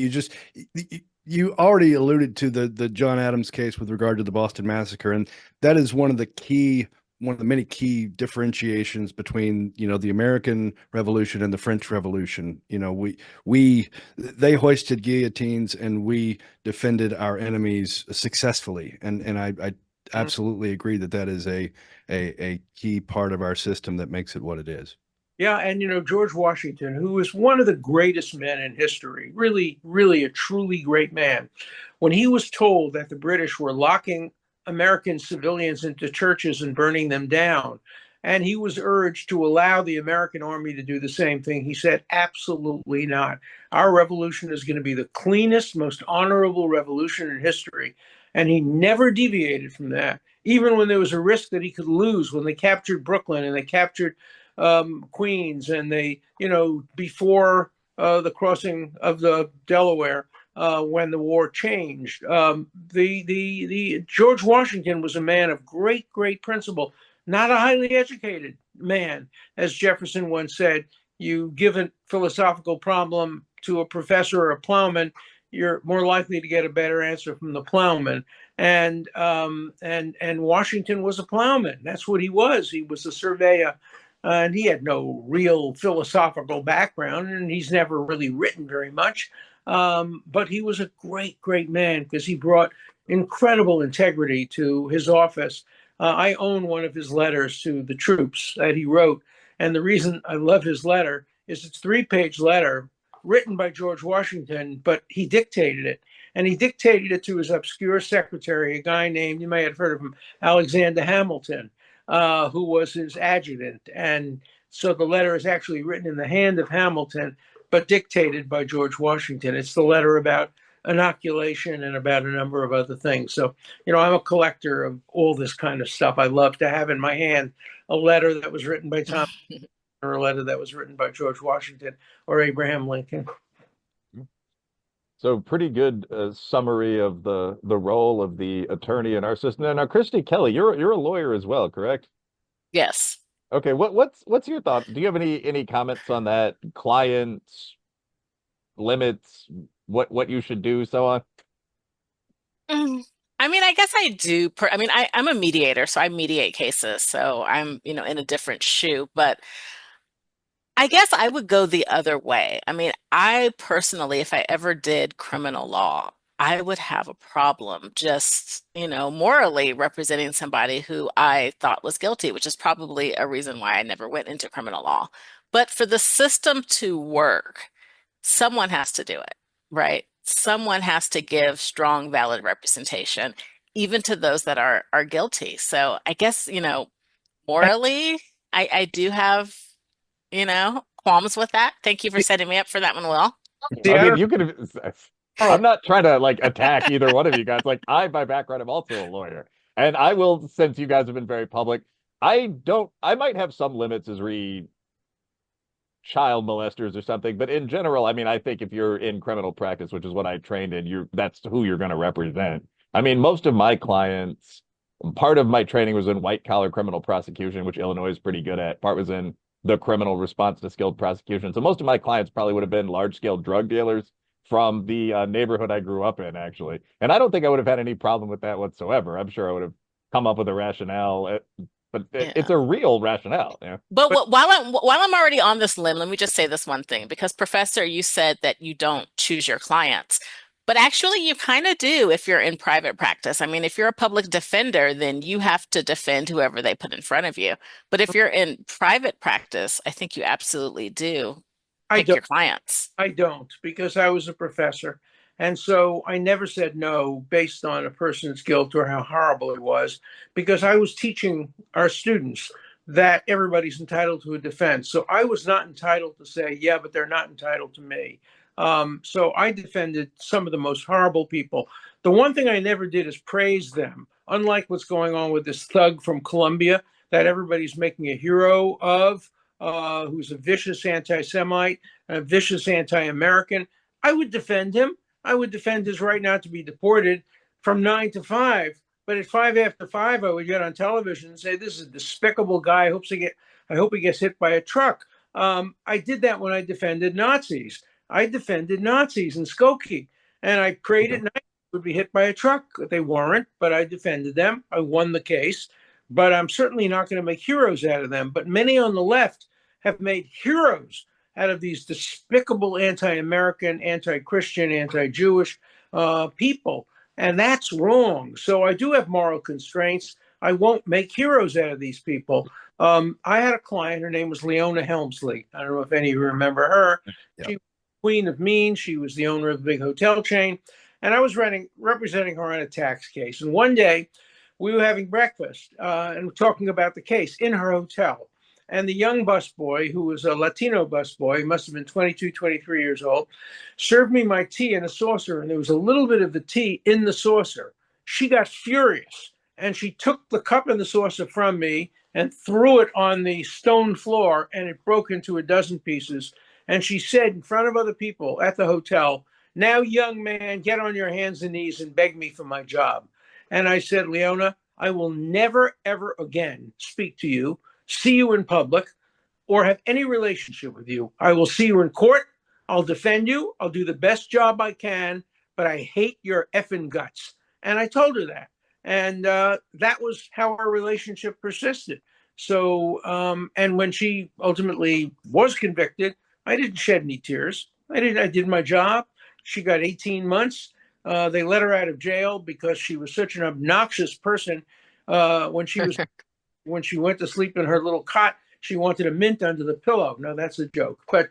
you already alluded to the John Adams case with regard to the Boston Massacre, and that is one of the many key differentiations between the American Revolution and the French Revolution. They hoisted guillotines and we defended our enemies successfully, and I absolutely agree that is a key part of our system that makes it what it is. Yeah, and George Washington, who was one of the greatest men in history, really, really a truly great man, when he was told that the British were locking American civilians into churches and burning them down, and he was urged to allow the American army to do the same thing, he said, absolutely not. Our revolution is going to be the cleanest, most honorable revolution in history. And he never deviated from that, even when there was a risk that he could lose. When they captured Brooklyn and they captured Queens, and they, before the crossing of the Delaware, when the war changed, the George Washington was a man of great, great principle, not a highly educated man. As Jefferson once said, you give a philosophical problem to a professor or a plowman, you're more likely to get a better answer from the plowman. And Washington was a plowman. That's what he was. He was a surveyor. And he had no real philosophical background, and he's never really written very much. But he was a great, great man because he brought incredible integrity to his office. I own one of his letters to the troops that he wrote. And the reason I love his letter is it's a 3-page letter written by George Washington, but he dictated it. And he dictated it to his obscure secretary, a guy named, you may have heard of him, Alexander Hamilton, who was his adjutant. And so the letter is actually written in the hand of Hamilton, but dictated by George Washington. It's the letter about inoculation and about a number of other things. So, I'm a collector of all this kind of stuff. I love to have in my hand a letter that was written by Tom or a letter that was written by George Washington or Abraham Lincoln. So pretty good summary of the role of the attorney in our system. Now, Christy Kelly, you're a lawyer as well, correct? Yes. Okay, what's your thought? Do you have any comments on that? Clients, limits, what you should do, so on? I mean, I guess I do. I'm a mediator, so I mediate cases. So I'm, in a different shoe, but I guess I would go the other way. I mean, I personally, if I ever did criminal law, I would have a problem just, morally representing somebody who I thought was guilty, which is probably a reason why I never went into criminal law. But for the system to work, someone has to do it, right? Someone has to give strong, valid representation, even to those that are guilty. So I guess, morally, I do have, qualms with that. Thank you for setting me up for that one, Will. See, I I mean, don't you could. know. I'm not trying to like attack either one of you guys. Like, I, by background, I'm also a lawyer, and I will, since you guys have been very public, I don't. I might have some limits as re child molesters or something, but in general, I mean, I think if you're in criminal practice, which is what I trained in, that's who you're going to represent. I mean, most of my clients, part of my training was in white collar criminal prosecution, which Illinois is pretty good at. Part was in the criminal response to skilled prosecution. So most of my clients probably would have been large scale drug dealers from the neighborhood I grew up in, actually. And I don't think I would have had any problem with that whatsoever. I'm sure I would have come up with a rationale, but it's Yeah. a real rationale. Yeah. But while I'm already on this limb, let me just say this one thing, because Professor, you said that you don't choose your clients. But actually, you kind of do if you're in private practice. I mean, if you're a public defender, then you have to defend whoever they put in front of you. But if you're in private practice, I think you absolutely do I pick don't. your clients. I don't because I was a professor. And so I never said no based on a person's guilt or how horrible it was, because I was teaching our students that everybody's entitled to a defense. So I was not entitled to say, yeah, but they're not entitled to me. So I defended some of the most horrible people. The one thing I never did is praise them, unlike what's going on with this thug from Colombia that everybody's making a hero of, who's a vicious anti Semite, a vicious anti American. I would defend him. I would defend his right not to be deported from 9 to 5. But at 5 after 5, I would get on television and say, "This is a despicable guy. I hope he gets hit by a truck." I did that when I defended Nazis. I defended Nazis in Skokie, and I prayed at night would be hit by a truck. They weren't, but I defended them. I won the case. But I'm certainly not going to make heroes out of them. But many on the left have made heroes out of these despicable anti-American, anti-Christian, anti-Jewish people. And that's wrong. So I do have moral constraints. I won't make heroes out of these people. I had a client, her name was Leona Helmsley. I don't know if any of you remember her. Yeah. She was queen of mean. She was the owner of the big hotel chain. And I was representing her on a tax case. And one day we were having breakfast and talking about the case in her hotel. And the young busboy, who was a Latino busboy, he must have been 22, 23 years old, served me my tea in a saucer, and there was a little bit of the tea in the saucer. She got furious, and she took the cup and the saucer from me and threw it on the stone floor, and it broke into a dozen pieces. And she said in front of other people at the hotel, "Now, young man, get on your hands and knees and beg me for my job." And I said, "Leona, I will never, ever again speak to you, see you in public, or have any relationship with you. I will see you in court. I'll defend you. I'll do the best job I can, but I hate your effing guts." And I told her that. And that was how our relationship persisted. So, and when she ultimately was convicted, I didn't shed any tears. I did my job. She got 18 months. They let her out of jail because she was such an obnoxious person. When she went to sleep in her little cot, she wanted a mint under the pillow. No, that's a joke. But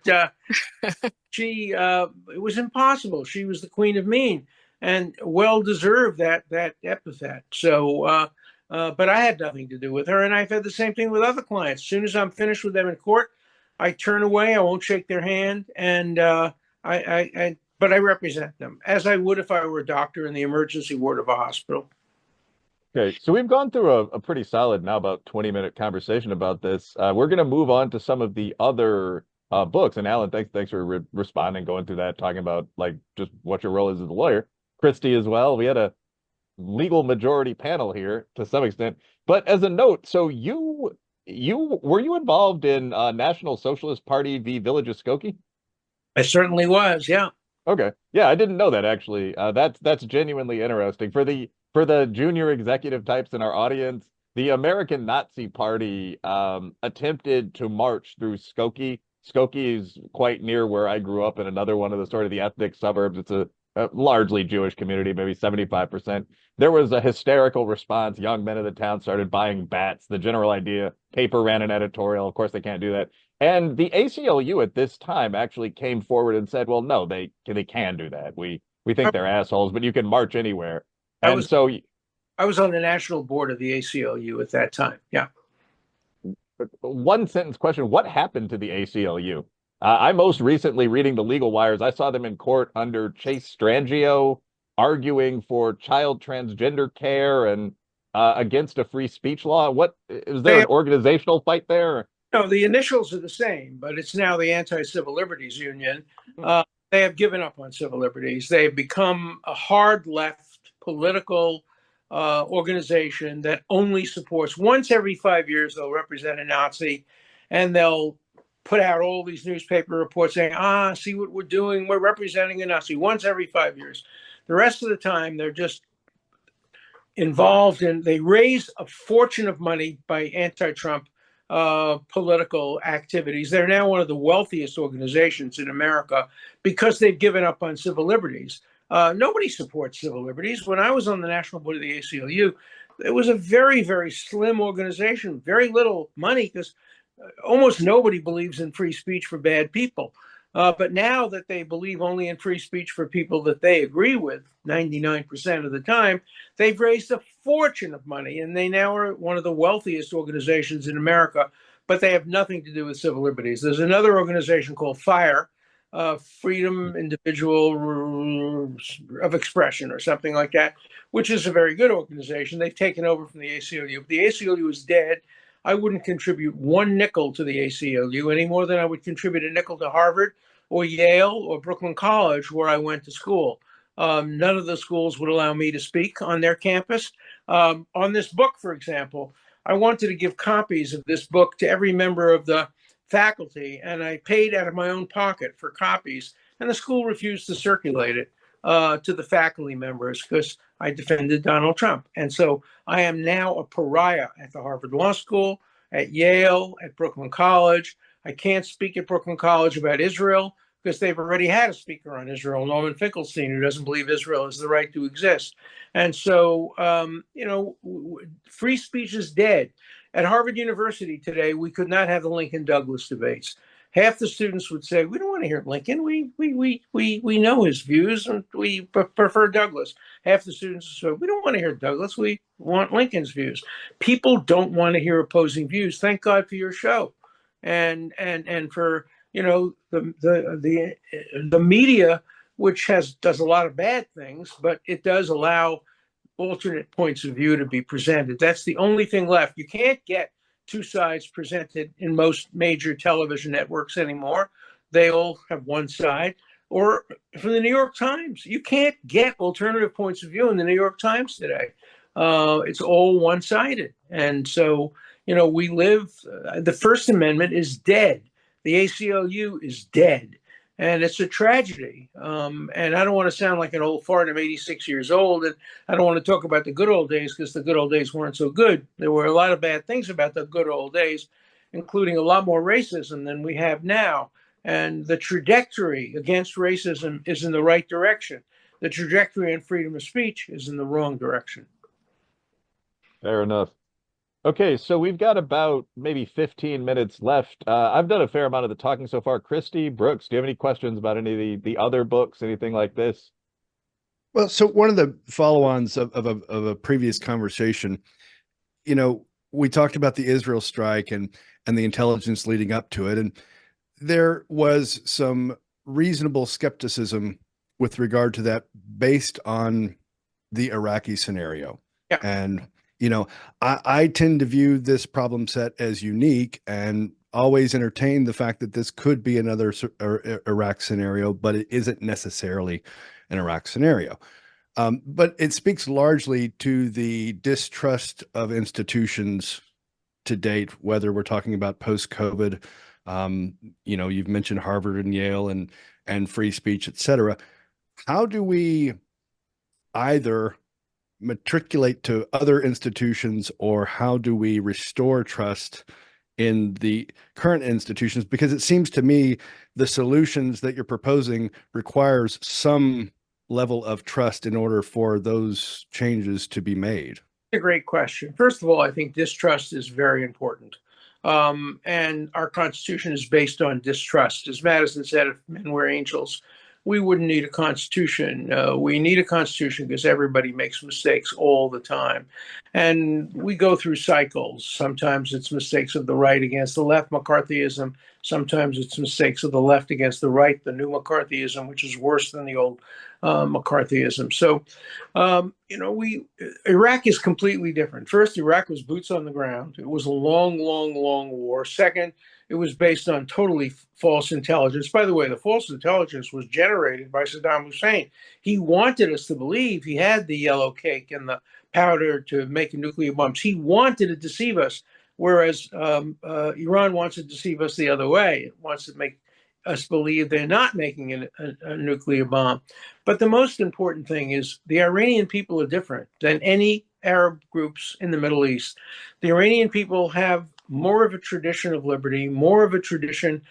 it was impossible. She was the queen of mean, and well deserved that epithet. So, but I had nothing to do with her, and I've had the same thing with other clients. As soon as I'm finished with them in court, I turn away. I won't shake their hand, and but I represent them as I would if I were a doctor in the emergency ward of a hospital. Okay, so we've gone through a pretty solid now about 20-minute conversation about this. We're going to move on to some of the other books. And Alan, thanks for responding, going through that, talking about like just what your role is as a lawyer. Christy as well. We had a legal majority panel here to some extent. But as a note, so were you involved in National Socialist Party v. Village of Skokie? I certainly was, yeah. Okay. Yeah, I didn't know that actually. That's genuinely interesting. For the junior executive types in our audience, the American Nazi Party attempted to march through Skokie. Skokie is quite near where I grew up in another one of the sort of the ethnic suburbs. It's a largely Jewish community, maybe 75%. There was a hysterical response. Young men of the town started buying bats. The general idea, paper ran an editorial. Of course, they can't do that. And the ACLU at this time actually came forward and said, well, no, they can do that. We think they're assholes, but you can march anywhere. I was on the national board of the ACLU at that time. Yeah. One sentence question. What happened to the ACLU? I most recently reading the legal wires, I saw them in court under Chase Strangio arguing for child transgender care and against a free speech law. What is there They an organizational fight there? No, the initials are the same, but it's now the Anti-Civil Liberties Union. They have given up on civil liberties. They have become a hard left political organization that only supports, once every 5 years, they'll represent a Nazi, and they'll put out all these newspaper reports saying, see what we're doing, we're representing a Nazi, once every 5 years. The rest of the time, they're just involved in, they raise a fortune of money by anti-Trump political activities. They're now one of the wealthiest organizations in America because they've given up on civil liberties. Nobody supports civil liberties. When I was on the national board of the ACLU, it was a very, very slim organization, very little money because almost nobody believes in free speech for bad people. But now that they believe only in free speech for people that they agree with 99% of the time, they've raised a fortune of money, and they now are one of the wealthiest organizations in America, but they have nothing to do with civil liberties. There's another organization called FIRE, Freedom Individual of Expression or something like that, which is a very good organization. They've taken over from the ACLU. But the ACLU is dead. I wouldn't contribute one nickel to the ACLU any more than I would contribute a nickel to Harvard or Yale or Brooklyn College, where I went to school. None of the schools would allow me to speak on their campus. On this book, for example, I wanted to give copies of this book to every member of the faculty, and I paid out of my own pocket for copies, and the school refused to circulate it to the faculty members because I defended Donald Trump. And so I am now a pariah at the Harvard Law School, at Yale, at Brooklyn College. I can't speak at Brooklyn College about Israel because they've already had a speaker on Israel, Norman Finkelstein, who doesn't believe Israel has the right to exist. And so, free speech is dead. At Harvard University today, we could not have the Lincoln Douglas debates. Half the students would say, we don't want to hear Lincoln. We know his views and we prefer Douglas. Half the students would say, we don't want to hear Douglas. We want Lincoln's views. People don't want to hear opposing views. Thank God for your show. And for, the media, which does a lot of bad things, but it does allow alternate points of view to be presented. That's the only thing left. You can't get two sides presented in most major television networks anymore. They all have one side. Or from the New York Times, you can't get alternative points of view in the New York Times today. It's all one-sided. And so, we live, the First Amendment is dead. The ACLU is dead. And it's a tragedy. And I don't want to sound like an old fart. I'm 86 years old. And I don't want to talk about the good old days because the good old days weren't so good. There were a lot of bad things about the good old days, including a lot more racism than we have now. And the trajectory against racism is in the right direction. The trajectory on freedom of speech is in the wrong direction. Fair enough. Okay, so we've got about maybe 15 minutes left. I've done a fair amount of the talking so far. Christy, Brooks, do you have any questions about any of the other books, anything like this? Well, so one of the follow-ons of a previous conversation, we talked about the Israel strike and the intelligence leading up to it, and there was some reasonable skepticism with regard to that based on the Iraqi scenario. Yeah. And I tend to view this problem set as unique and always entertain the fact that this could be another Iraq scenario, but it isn't necessarily an Iraq scenario. But it speaks largely to the distrust of institutions to date, whether we're talking about post-COVID, you've mentioned Harvard and Yale and free speech, et cetera. How do we either matriculate to other institutions, or how do we restore trust in the current institutions? Because it seems to me the solutions that you're proposing requires some level of trust in order for those changes to be made. A great question. First of all, I think distrust is very important. And our Constitution is based on distrust. As Madison said, if men were angels, we wouldn't need a constitution. We need a constitution because everybody makes mistakes all the time. And we go through cycles. Sometimes it's mistakes of the right against the left, McCarthyism. Sometimes it's mistakes of the left against the right, the new McCarthyism, which is worse than the old McCarthyism. So, Iraq is completely different. First, Iraq was boots on the ground. It was a long, long, long war. Second, it was based on totally false intelligence. By the way, the false intelligence was generated by Saddam Hussein. He wanted us to believe he had the yellow cake and the powder to make nuclear bombs. He wanted to deceive us, whereas Iran wants to deceive us the other way. It wants to make us believe they're not making a nuclear bomb. But the most important thing is the Iranian people are different than any Arab groups in the Middle East. The Iranian people have more of a tradition of liberty, more of a tradition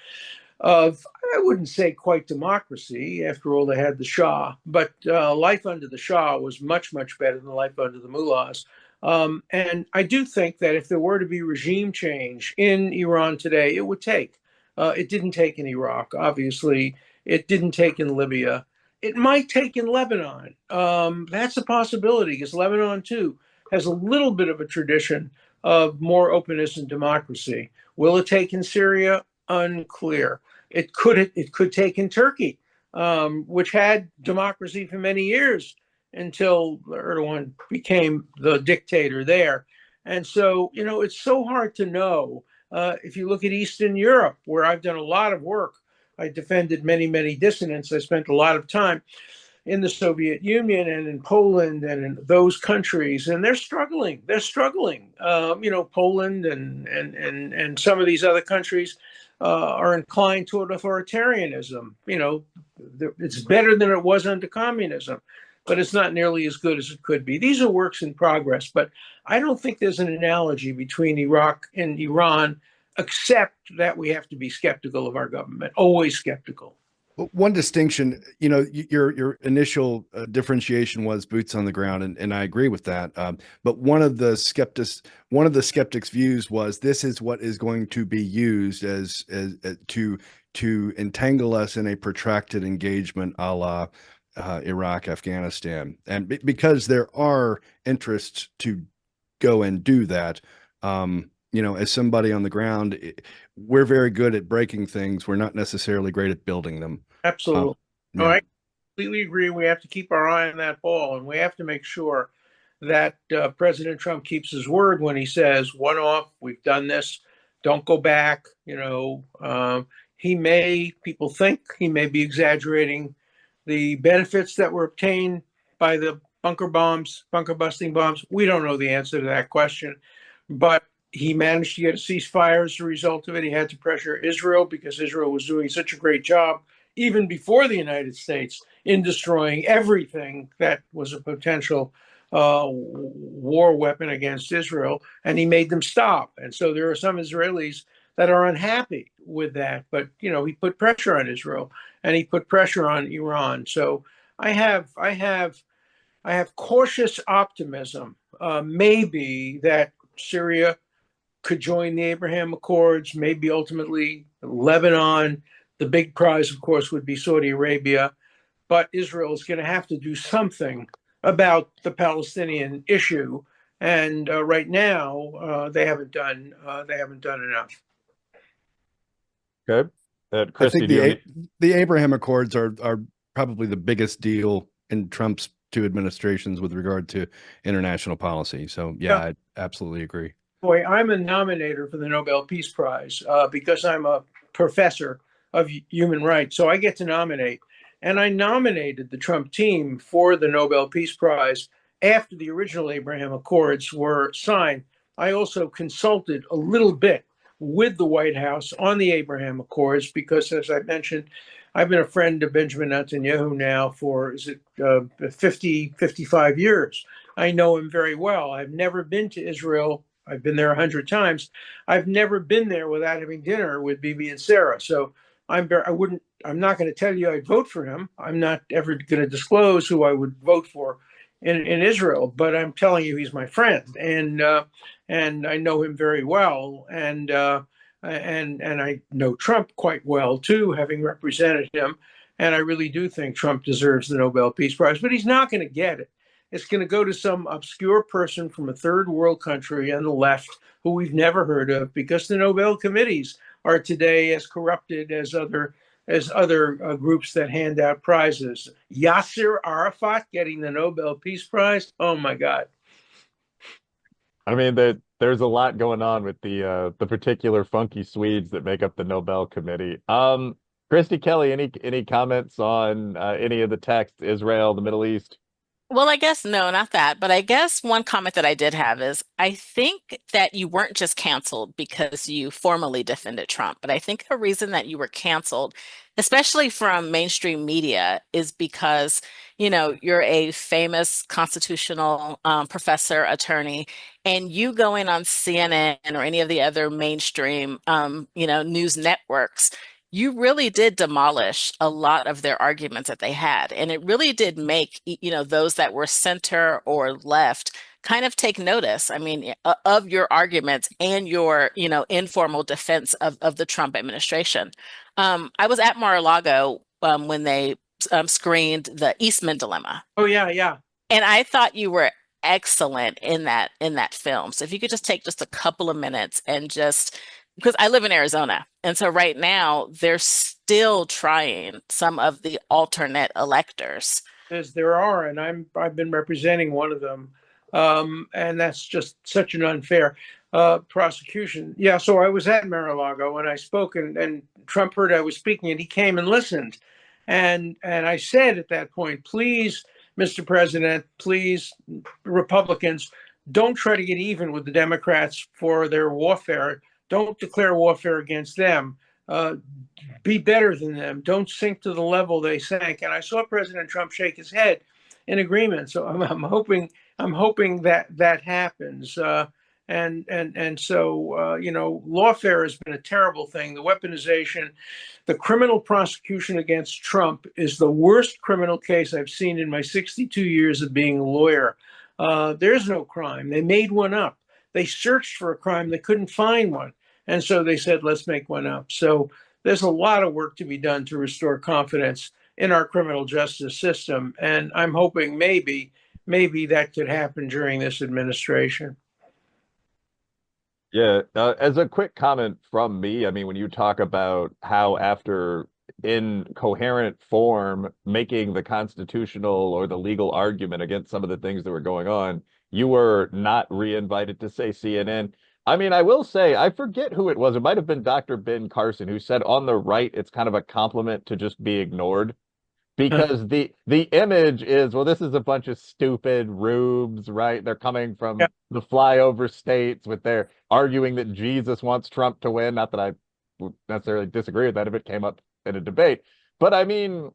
of, I wouldn't say quite democracy. After all, they had the Shah, but life under the Shah was much, much better than life under the mullahs. And I do think that if there were to be regime change in Iran today, it would take. It didn't take in Iraq, obviously. It didn't take in Libya. It might take in Lebanon. That's a possibility because Lebanon, too, has a little bit of a tradition of more openness and democracy. Will it take in Syria? Unclear. It could take in Turkey, which had democracy for many years until Erdogan became the dictator there. And so, it's so hard to know. If you look at Eastern Europe, where I've done a lot of work, I defended many, many dissidents. I spent a lot of time in the Soviet Union and in Poland and in those countries, and they're struggling. They're struggling. Poland and some of these other countries are inclined toward authoritarianism. It's better than it was under communism, but it's not nearly as good as it could be. These are works in progress, but I don't think there's an analogy between Iraq and Iran, except that we have to be skeptical of our government, always skeptical. One distinction, your initial differentiation was boots on the ground, and I agree with that. But one of the skeptics' views was this is what is going to be used as to entangle us in a protracted engagement, a la Iraq, Afghanistan, and because there are interests to go and do that. As somebody on the ground, we're very good at breaking things. We're not necessarily great at building them. Absolutely. Yeah. No, I completely agree. We have to keep our eye on that ball, and we have to make sure that President Trump keeps his word when he says, one off, we've done this, don't go back. People think he may be exaggerating the benefits that were obtained by the bunker busting bombs. We don't know the answer to that question, but he managed to get a ceasefire as a result of it. He had to pressure Israel because Israel was doing such a great job, even before the United States, in destroying everything that was a potential war weapon against Israel, and he made them stop. And so there are some Israelis that are unhappy with that, but he put pressure on Israel and he put pressure on Iran. So I have cautious optimism, maybe that Syria could join the Abraham Accords, maybe ultimately Lebanon. The big prize, of course, would be Saudi Arabia, but Israel is going to have to do something about the Palestinian issue, and right now they haven't done enough. Okay, Christy, I think the Abraham Accords are probably the biggest deal in Trump's two administrations with regard to international policy. So yeah. I absolutely agree. Boy, I'm a nominator for the Nobel Peace Prize because I'm a professor of human rights. So I get to nominate. And I nominated the Trump team for the Nobel Peace Prize after the original Abraham Accords were signed. I also consulted a little bit with the White House on the Abraham Accords because, as I mentioned, I've been a friend of Benjamin Netanyahu now for 50, 55 years. I know him very well. I've never been to Israel. I've been there 100 times. I've never been there without having dinner with Bibi and Sarah. So I'm not going to tell you I'd vote for him. I'm not ever going to disclose who I would vote for in Israel, but I'm telling you he's my friend, and I know him very well, and I know Trump quite well too, having represented him, And I really do think Trump deserves the Nobel Peace Prize, but he's not going to get it. It's going to go to some obscure person from a third world country on the left who we've never heard of, because the Nobel committees are today as corrupted as other groups that hand out prizes. Yasser Arafat getting the Nobel Peace Prize. Oh my God. I mean, there's a lot going on with the particular funky Swedes that make up the Nobel Committee. Christy Kelly, any comments on any of the text, Israel, the Middle East? Well, I guess no, not that. But I guess one comment that I did have is I think that you weren't just canceled because you formally defended Trump, but I think the reason that you were canceled, especially from mainstream media, is because, you're a famous constitutional professor, attorney, and you going on CNN or any of the other mainstream, news networks. You really did demolish a lot of their arguments that they had. And it really did make, those that were center or left kind of take notice. I mean, of your arguments and your, informal defense of the Trump administration. I was at Mar-a-Lago when they screened the Eastman dilemma. Oh, yeah, yeah. And I thought you were excellent in that film. So if you could just take just a couple of minutes and just because I live in Arizona. And so right now they're still trying some of the alternate electors. As there are, and I've been representing one of them. And that's just such an unfair prosecution. Yeah, so I was at Mar-a-Lago and I spoke, and Trump heard I was speaking, and he came and listened. And I said at that point, please, Mr. President, please, Republicans, don't try to get even with the Democrats for their warfare. Don't declare warfare against them. Be better than them. Don't sink to the level they sank. And I saw President Trump shake his head in agreement. So I'm hoping that happens. And so lawfare has been a terrible thing. The weaponization, the criminal prosecution against Trump is the worst criminal case I've seen in my 62 years of being a lawyer. There's no crime. They made one up. They searched for a crime. They couldn't find one. And so they said, let's make one up. So there's a lot of work to be done to restore confidence in our criminal justice system. And I'm hoping maybe that could happen during this administration. Yeah, as a quick comment from me, I mean, when you talk about how after in coherent form making the constitutional or the legal argument against some of the things that were going on, you were not re-invited to say CNN. I mean, I will say, I forget who it was. It might have been Dr. Ben Carson who said on the right, it's kind of a compliment to just be ignored. Because the image is, well, this is a bunch of stupid rubes, right? They're coming from the flyover states with their arguing that Jesus wants Trump to win. Not that I would necessarily disagree with that if it came up in a debate. But I mean,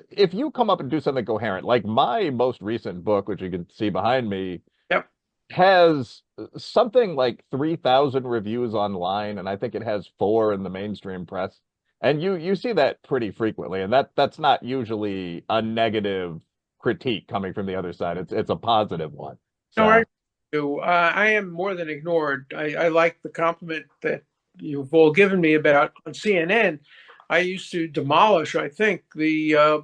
if you come up and do something coherent, like my most recent book, which you can see behind me, has something like 3,000 reviews online, and I think it has 4 in the mainstream press. And you see that pretty frequently, and that's not usually a negative critique coming from the other side. It's a positive one. So. No, I do. I am more than ignored. I like the compliment that you've all given me about on CNN. I used to demolish, I think, the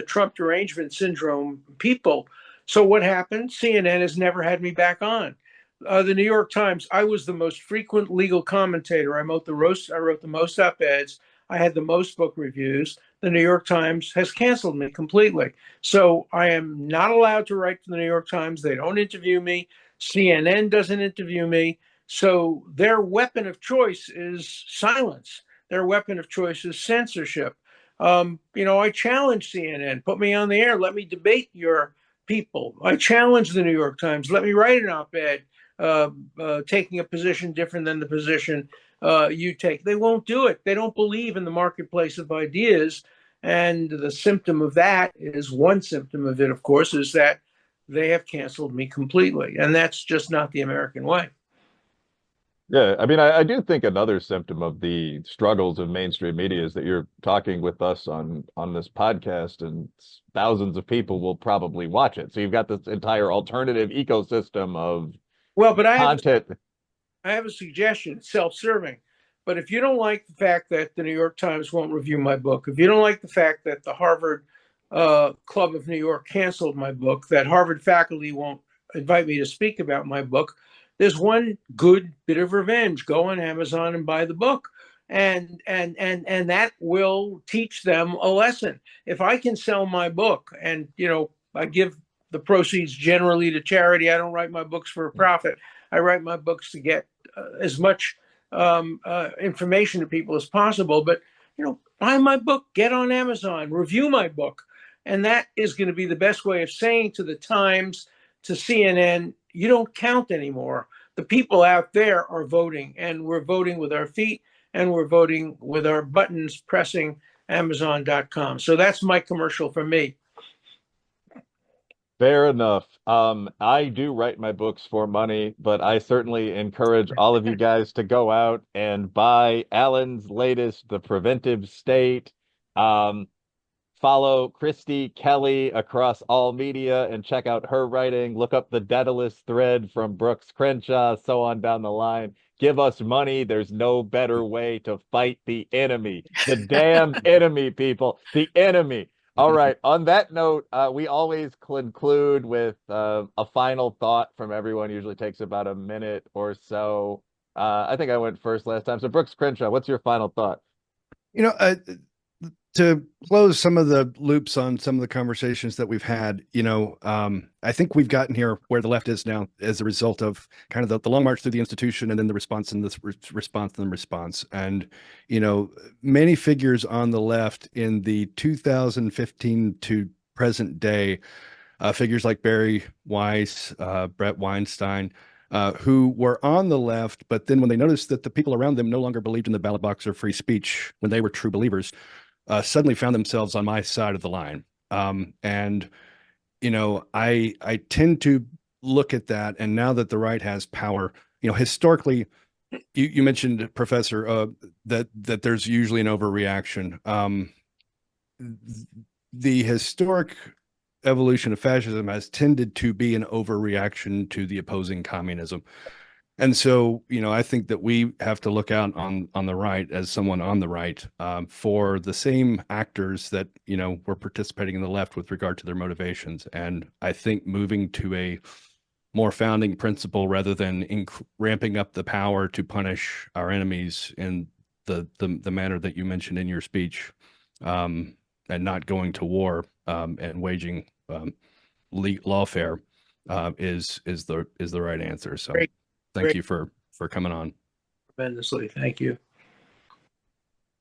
Trump derangement syndrome people. So what happened? CNN has never had me back on. The New York Times, I was the most frequent legal commentator. I wrote the most op-eds. I had the most book reviews. The New York Times has canceled me completely. So I am not allowed to write for the New York Times. They don't interview me. CNN doesn't interview me. So their weapon of choice is silence. Their weapon of choice is censorship. I challenge CNN. Put me on the air. Let me debate your people. I challenge the New York Times. Let me write an op-ed. Taking a position different than the position you take. They won't do it. They don't believe in the marketplace of ideas. And the symptom of that is one symptom of it, of course, is that they have canceled me completely. And that's just not the American way. Yeah, I mean, I do think another symptom of the struggles of mainstream media is that you're talking with us on this podcast, and thousands of people will probably watch it. So you've got this entire alternative ecosystem of but I content. have a suggestion, self-serving. But if you don't like the fact that the New York Times won't review my book, if you don't like the fact that the Harvard Club of New York canceled my book, that Harvard faculty won't invite me to speak about my book, there's one good bit of revenge. Go on Amazon and buy the book. And that will teach them a lesson. If I can sell my book, and I give the proceeds generally to charity. I don't write my books for a profit. I write my books to get as much information to people as possible. But buy my book, get on Amazon, review my book, and that is going to be the best way of saying to the Times, to CNN, you don't count anymore. The people out there are voting, and we're voting with our feet, and we're voting with our buttons, pressing Amazon.com. So that's my commercial for me. Fair enough. I do write my books for money, but I certainly encourage all of you guys to go out and buy Alan's latest, The Preventive State. Follow Christy Kelly across all media and check out her writing. Look up the Daedalus thread from Brooks Crenshaw, so on down the line. Give us money. There's no better way to fight the enemy. The damn enemy, people. The enemy. All right. On that note, we always conclude with a final thought from everyone. Usually takes about a minute or so. I think I went first last time. So Brooks Crenshaw, what's your final thought? To close some of the loops on some of the conversations that we've had, I think we've gotten here where the left is now as a result of kind of the long march through the institution and then the response and the response and the response. And, many figures on the left in the 2015 to present day, figures like Barry Weiss, Brett Weinstein, who were on the left, but then when they noticed that the people around them no longer believed in the ballot box or free speech when they were true believers, suddenly found themselves on my side of the line. I tend to look at that. And now that the right has power, historically, you mentioned, Professor, that there's usually an overreaction. The historic evolution of fascism has tended to be an overreaction to the opposing communism. And so, I think that we have to look out on the right, as someone on the right, for the same actors that, were participating in the left with regard to their motivations. And I think moving to a more founding principle rather than ramping up the power to punish our enemies in the manner that you mentioned in your speech, and not going to war and waging lawfare is the right answer. So. Great. Thank you for coming on. Tremendously. Thank you.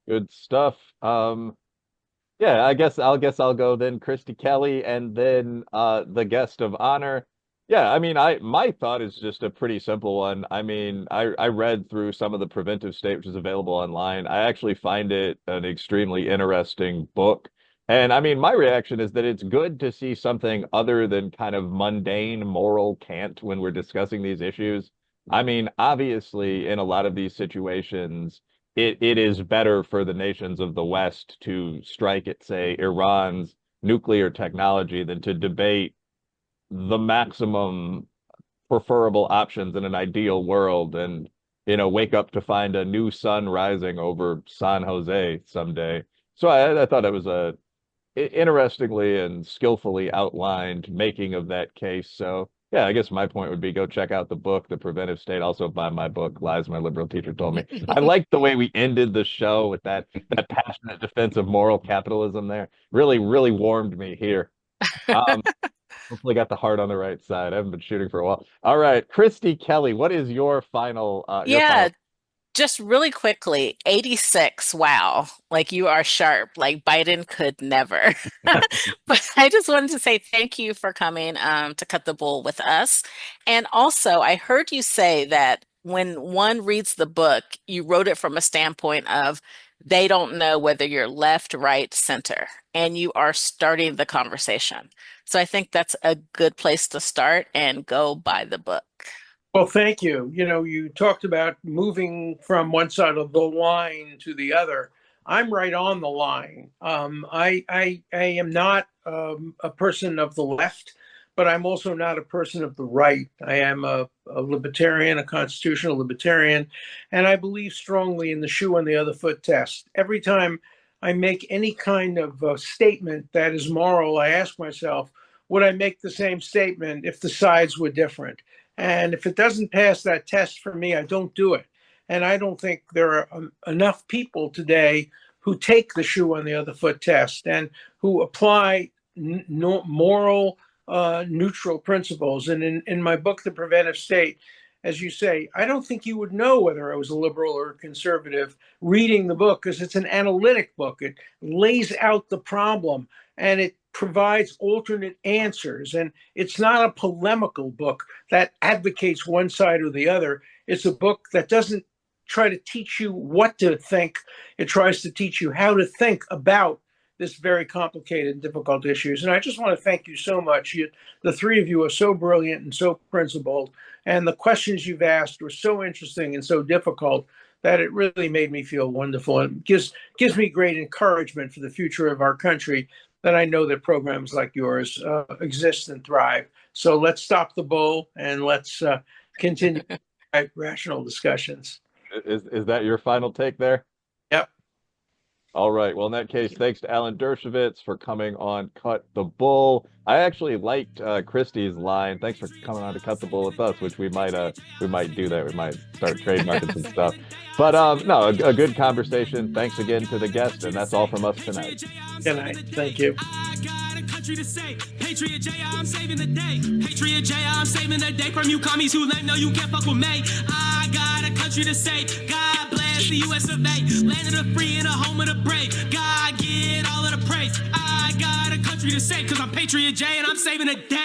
Good stuff. Yeah, I guess I'll go then, Christy Kelly, and then the guest of honor. Yeah, I mean, my thought is just a pretty simple one. I mean, I read through some of the Preventive State, which is available online. I actually find it an extremely interesting book. And I mean, my reaction is that it's good to see something other than kind of mundane moral cant when we're discussing these issues. I mean, obviously, in a lot of these situations, it is better for the nations of the West to strike at, say, Iran's nuclear technology than to debate the maximum preferable options in an ideal world and, wake up to find a new sun rising over San Jose someday. So I thought it was a interestingly and skillfully outlined making of that case. So yeah, I guess my point would be go check out the book, The Preventive State. Also buy my book, Lies My Liberal Teacher Told Me. I like the way we ended the show with that passionate defense of moral capitalism there. Really, really warmed me here. Hopefully got the heart on the right side. I haven't been shooting for a while. All right, Christy Kelly, what is your final Just really quickly, 86. Wow. Like you are sharp. Like Biden could never. But I just wanted to say thank you for coming to cut the bull with us. And also, I heard you say that when one reads the book, you wrote it from a standpoint of they don't know whether you're left, right, center, and you are starting the conversation. So I think that's a good place to start and go buy the book. Well, thank you. You talked about moving from one side of the line to the other. I'm right on the line. I am not a person of the left, but I'm also not a person of the right. I am a libertarian, a constitutional libertarian, and I believe strongly in the shoe on the other foot test. Every time I make any kind of statement that is moral, I ask myself, would I make the same statement if the sides were different? And if it doesn't pass that test for me, I don't do it. And I don't think there are enough people today who take the shoe on the other foot test and who apply moral, neutral principles. And in my book, The Preventive State, as you say, I don't think you would know whether I was a liberal or a conservative reading the book, because it's an analytic book. It lays out the problem and it provides alternate answers. And it's not a polemical book that advocates one side or the other. It's a book that doesn't try to teach you what to think. It tries to teach you how to think about this very complicated and difficult issues. And I just want to thank you so much. The three of you are so brilliant and so principled. And the questions you've asked were so interesting and so difficult that it really made me feel wonderful. And gives me great encouragement for the future of our country, that I know that programs like yours exist and thrive. So let's stop the bull and let's continue rational discussions. Is that your final take there? Yep. All right. Well, in that case, thanks to Alan Dershowitz for coming on Cut the Bull. I actually liked Christy's line. Thanks for coming on to Cut the Bull with us, which we might do that. We might start trademarking some stuff. But no, a good conversation. Thanks again to the guest, and that's all from us tonight. Good night. Thank you. To say, Patriot J, I'm saving the day. Patriot J, I'm saving the day from you commies who lame. No, you can't fuck with me. I got a country to say. God bless the US of A. Land of the free and a home of the brave. God get all of the praise. I got a country to say, cause I'm Patriot J and I'm saving the day.